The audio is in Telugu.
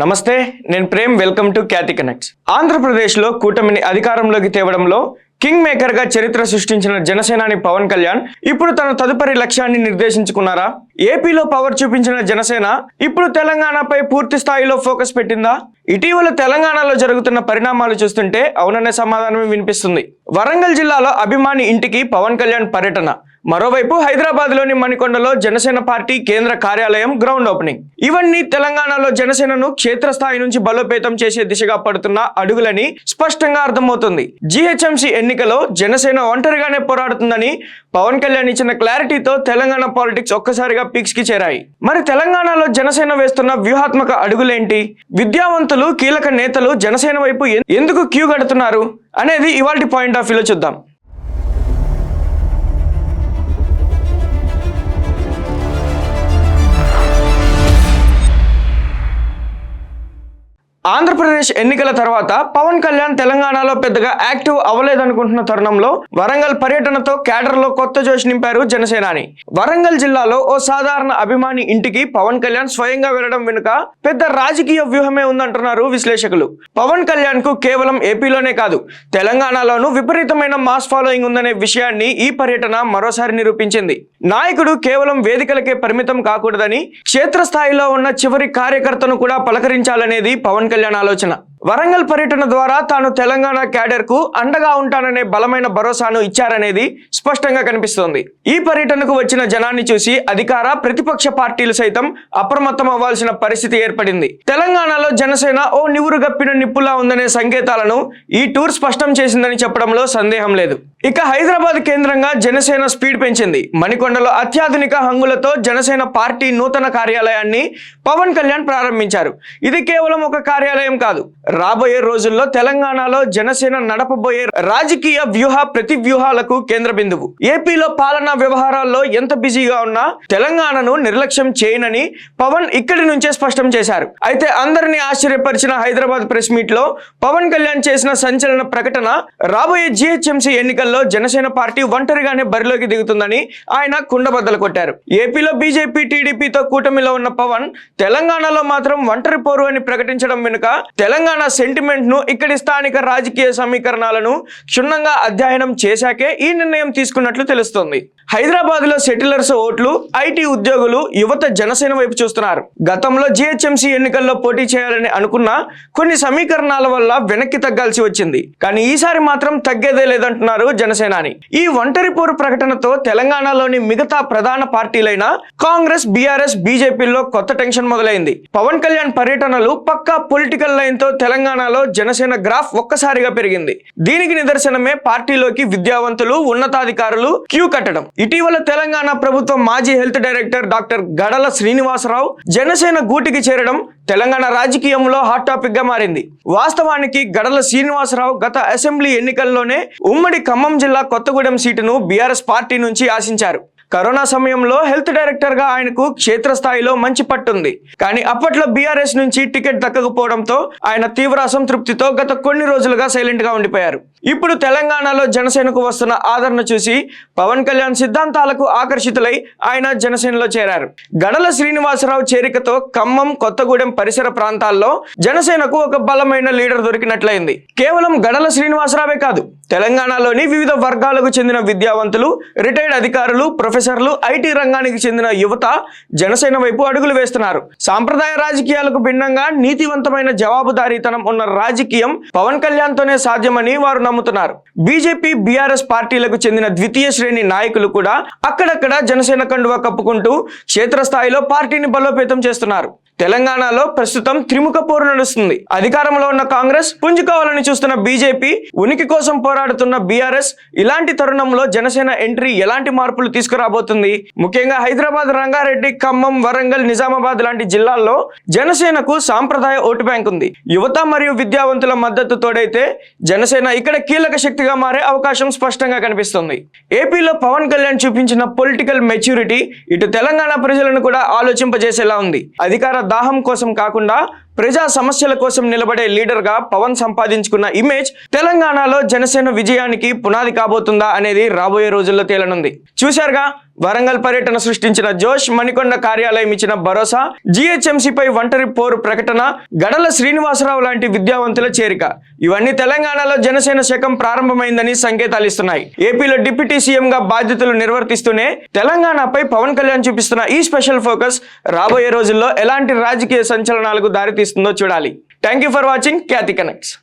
నమస్తే, నేను Prem. Welcome to Khyathi Connects. ఆంధ్రప్రదేశ్లో కూటమిని అధికారంలోకి తేవడంలో కింగ్ మేకర్ గా చరిత్ర సృష్టించిన జనసేనాని పవన్ కళ్యాణ్ ఇప్పుడు తన తదుపరి లక్ష్యాన్ని నిర్దేశించుకున్నారా? ఏపీలో పవర్ చూపించిన జనసేన ఇప్పుడు తెలంగాణపై పూర్తి స్థాయిలో ఫోకస్ పెట్టిందా? ఇటీవల తెలంగాణలో జరుగుతున్న పరిణామాలు చూస్తుంటే అవుననే సమాధానమే వినిపిస్తుంది. వరంగల్ జిల్లాలో అభిమాని ఇంటికి పవన్ కళ్యాణ్ పర్యటన, మరోవైపు హైదరాబాద్లోని మణికొండలో జనసేన పార్టీ కేంద్ర కార్యాలయం గ్రౌండ్ ఓపెనింగ్. ఇవన్నీ తెలంగాణలో జనసేనను క్షేత్రస్థాయి నుంచి బలోపేతం చేసే దిశగా పడుతున్న అడుగులని స్పష్టంగా అర్థమవుతుంది. జీహెచ్ఎంసీ ఎన్నికలో జనసేన ఒంటరిగానే పోరాడుతుందని పవన్ కళ్యాణ్ ఇచ్చిన క్లారిటీతో తెలంగాణ పాలిటిక్స్ ఒక్కసారిగా పీక్స్ కి చేరాయి. మరి తెలంగాణలో జనసేన వేస్తున్న వ్యూహాత్మక అడుగులేంటి? విద్యావంతులు, కీలక నేతలు జనసేన వైపు ఎందుకు క్యూ కడుతున్నారు అనేది ఇవాల్టి పాయింట్ ఆఫ్ వ్యూలో చూద్దాం. ఆంధ్రప్రదేశ్ ఎన్నికల తర్వాత పవన్ కళ్యాణ్ తెలంగాణలో పెద్దగా యాక్టివ్ అవ్వలేదనుకుంటున్న తరుణంలో వరంగల్ పర్యటనతో క్యాడర్లో కొత్త జోష్ నింపారు జనసేనాని. వరంగల్ జిల్లాలో ఓ సాధారణ అభిమాని ఇంటికి పవన్ కళ్యాణ్ స్వయంగా వెళ్లడం వెనుక పెద్ద రాజకీయ వ్యూహమే ఉందంటున్నారు విశ్లేషకులు. పవన్ కళ్యాణ్ కు కేవలం ఏపీలోనే కాదు, తెలంగాణలోనూ విపరీతమైన మాస్ ఫాలోయింగ్ ఉందనే విషయాన్ని ఈ పర్యటన మరోసారి నిరూపించింది. నాయకుడు కేవలం వేదికలకే పరిమితం కాకూడదని, క్షేత్రస్థాయిలో ఉన్న చివరి కార్యకర్తను కూడా పలకరించాలనేది పవన్ కళ్యాణ్ ఆలోచన. వరంగల్ పర్యటన ద్వారా తాను తెలంగాణ క్యాడర్ కు అండగా ఉంటాననే బలమైన భరోసాను ఇచ్చారనేది స్పష్టంగా కనిపిస్తోంది. ఈ పర్యటనకు వచ్చిన జనాన్ని చూసి అధికార, ప్రతిపక్ష పార్టీలు సైతం అప్రమత్తం అవ్వాల్సిన పరిస్థితి ఏర్పడింది. తెలంగాణలో జనసేన ఓ నివురు గప్పిన నిప్పులా ఉందనే సంకేతాలను ఈ టూర్ స్పష్టం చేసిందని చెప్పడంలో సందేహం లేదు. ఇక హైదరాబాద్ కేంద్రంగా జనసేన స్పీడ్ పెంచింది. మణికొండలో అత్యాధునిక హంగులతో జనసేన పార్టీ నూతన కార్యాలయాన్ని పవన్ కళ్యాణ్ ప్రారంభించారు. ఇది కేవలం ఒక కార్యాలయం కాదు, రాబోయే రోజుల్లో తెలంగాణలో జనసేన నడపబోయే రాజకీయ వ్యూహ ప్రతి వ్యూహాలకు కేంద్ర బిందువు. ఏపీలో పాలనా వ్యవహారాల్లో ఎంత బిజీగా ఉన్నా తెలంగాణను నిర్లక్ష్యం చేయనని పవన్ ఇక్కడి నుంచే స్పష్టం చేశారు. అయితే అందరినీ ఆశ్చర్యపరిచిన హైదరాబాద్ ప్రెస్ మీట్ లో పవన్ కళ్యాణ్ చేసిన సంచలన ప్రకటన, రాబోయే జీహెచ్ఎంసీ ఎన్నికల్లో జనసేన పార్టీ ఒంటరిగానే బరిలోకి దిగుతుందని ఆయన కుండబద్దలు కొట్టారు. ఏపీలో బీజేపీ, టీడీపీతో కూటమిలో ఉన్న పవన్ తెలంగాణలో మాత్రం ఒంటరి పోరు అని ప్రకటించడం వెనుక తెలంగాణ సెంటిమెంట్ ను, ఇక్కడి స్థానిక రాజకీయ సమీకరణాలను క్షుణ్ణంగా అధ్యయనం చేశాకే ఈ నిర్ణయం తీసుకున్నట్లు తెలుస్తోంది. హైదరాబాద్ లో సెటిలర్స్ ఓట్లు, ఐటీ ఉద్యోగులు, యువత జనసేన వైపు చూస్తున్నారు. గతంలో జీహెచ్ఎంసీ ఎన్నికల్లో పోటీ చేయాలని అనుకున్న కొన్ని సమీకరణాల వల్ల వెనక్కి తగ్గాల్సి వచ్చింది. కానీ ఈసారి మాత్రం తగ్గేదే లేదంటున్నారు జనసేనాని. ఈ ఒంటరి పోరు ప్రకటనతో తెలంగాణలోని మిగతా ప్రధాన పార్టీలైన కాంగ్రెస్, బీఆర్ఎస్, బీజేపీలో కొత్త టెన్షన్ మొదలైంది. పవన్ కళ్యాణ్ పర్యటనలు పక్కా పొలిటికల్ లైన్ తో తెలంగాణలో జనసేన గ్రాఫ్ ఒక్కసారిగా పెరిగింది. దీనికి నిదర్శనమే పార్టీలోకి విద్యావంతులు, ఉన్నతాధికారులు క్యూ కట్టడం. ఇటీవల తెలంగాణ ప్రభుత్వ మాజీ హెల్త్ డైరెక్టర్ డాక్టర్ గడల శ్రీనివాసరావు జనసేన గూటికి చేరడం తెలంగాణ రాజకీయంలో హాట్ టాపిక్ గా మారింది. వాస్తవానికి గడల శ్రీనివాసరావు గత అసెంబ్లీ ఎన్నికల్లోనే ఉమ్మడి ఖమ్మం జిల్లా కొత్తగూడెం సీటును బీఆర్ఎస్ పార్టీ నుంచి ఆశించారు. కరోనా సమయంలో హెల్త్ డైరెక్టర్ గా ఆయనకు క్షేత్రస్థాయిలో మంచి పట్టుంది. కానీ అప్పట్లో బీఆర్ఎస్ నుంచి టికెట్ దక్కకపోవడంతో ఆయన తీవ్ర అసంతృప్తితో గత కొన్ని రోజులుగా సైలెంట్ గా ఉండిపోయారు. ఇప్పుడు తెలంగాణలో జనసేనకు వస్తున్న ఆదరణ చూసి పవన్ కళ్యాణ్ సిద్ధాంతాలకు ఆకర్షితులై ఆయన జనసేనలో చేరారు. గడల శ్రీనివాసరావు చేరికతో ఖమ్మం, కొత్తగూడెం పరిసర ప్రాంతాల్లో జనసేనకు ఒక బలమైన లీడర్ దొరికినట్లయింది. కేవలం గడల శ్రీనివాసరావే కాదు, తెలంగాణలోని వివిధ వర్గాలకు చెందిన విద్యావంతులు, రిటైర్డ్ అధికారులు, ప్రొఫెసర్లు, ఐటీ రంగానికి చెందిన యువత జనసేన వైపు అడుగులు వేస్తున్నారు. సాంప్రదాయ రాజకీయాలకు భిన్నంగా నీతివంతమైన జవాబుదారీతనం ఉన్న రాజకీయం పవన్ కళ్యాణ్ తోనే సాధ్యమని వారు నమ్ముతున్నారు. బీజేపీ, బీఆర్ఎస్ పార్టీలకు చెందిన ద్వితీయ శ్రేణి నాయకులు కూడా అక్కడక్కడ జనసేన కండువా కప్పుకుంటూ క్షేత్రస్థాయిలో పార్టీని బలోపేతం చేస్తున్నారు. తెలంగాణలో ప్రస్తుతం త్రిముఖ పోరు నడుస్తుంది. అధికారంలో ఉన్న కాంగ్రెస్, పుంజుకోవాలని చూస్తున్న బీజేపీ, ఉనికి కోసం పోరాడుతున్న బీఆర్ఎస్. ఇలాంటి తరుణంలో జనసేన ఎంట్రీ ఎలాంటి మార్పులు తీసుకురాబోతుంది? ముఖ్యంగా హైదరాబాద్, రంగారెడ్డి, ఖమ్మం, వరంగల్, నిజామాబాద్ లాంటి జిల్లాల్లో జనసేనకు సాంప్రదాయ ఓటు బ్యాంక్ ఉంది. యువత మరియు విద్యావంతుల మద్దతు తోడైతే జనసేన ఇక్కడ కీలక శక్తిగా మారే అవకాశం స్పష్టంగా కనిపిస్తుంది. ఏపీలో పవన్ కళ్యాణ్ చూపించిన పొలిటికల్ మెచ్యూరిటీ ఇటు తెలంగాణ ప్రజలను కూడా ఆలోచింపజేసేలా ఉంది. అధికార దాహం కోసం కాకుండా ప్రజా సమస్యల కోసం నిలబడే లీడర్ గా పవన్ సంపాదించుకున్న ఇమేజ్ తెలంగాణలో జనసేన విజయానికి పునాది కాబోతుందా అనేది రాబోయే రోజుల్లో తేలనుంది. చూశారుగా, వరంగల్ పర్యటన సృష్టించిన జోష్, మణికొండ కార్యాలయం ఇచ్చిన భరోసా, జీహెచ్ఎంసీపై ఒంటరి పోరు ప్రకటన, గడల శ్రీనివాసరావు లాంటి విద్యావంతుల చేరిక, ఇవన్నీ తెలంగాణలో జనసేన శకం ప్రారంభమైందని సంకేతాలు ఇస్తున్నాయి. ఏపీలో డిప్యూటీ సీఎం గా బాధ్యతలు నిర్వర్తిస్తూనే తెలంగాణపై పవన్ కళ్యాణ్ చూపిస్తున్న ఈ స్పెషల్ ఫోకస్ రాబోయే రోజుల్లో ఎలాంటి రాజకీయ సంచలనాలకు దారితీస్తుందో చూడాలి. Thank you for watching Khyati connects.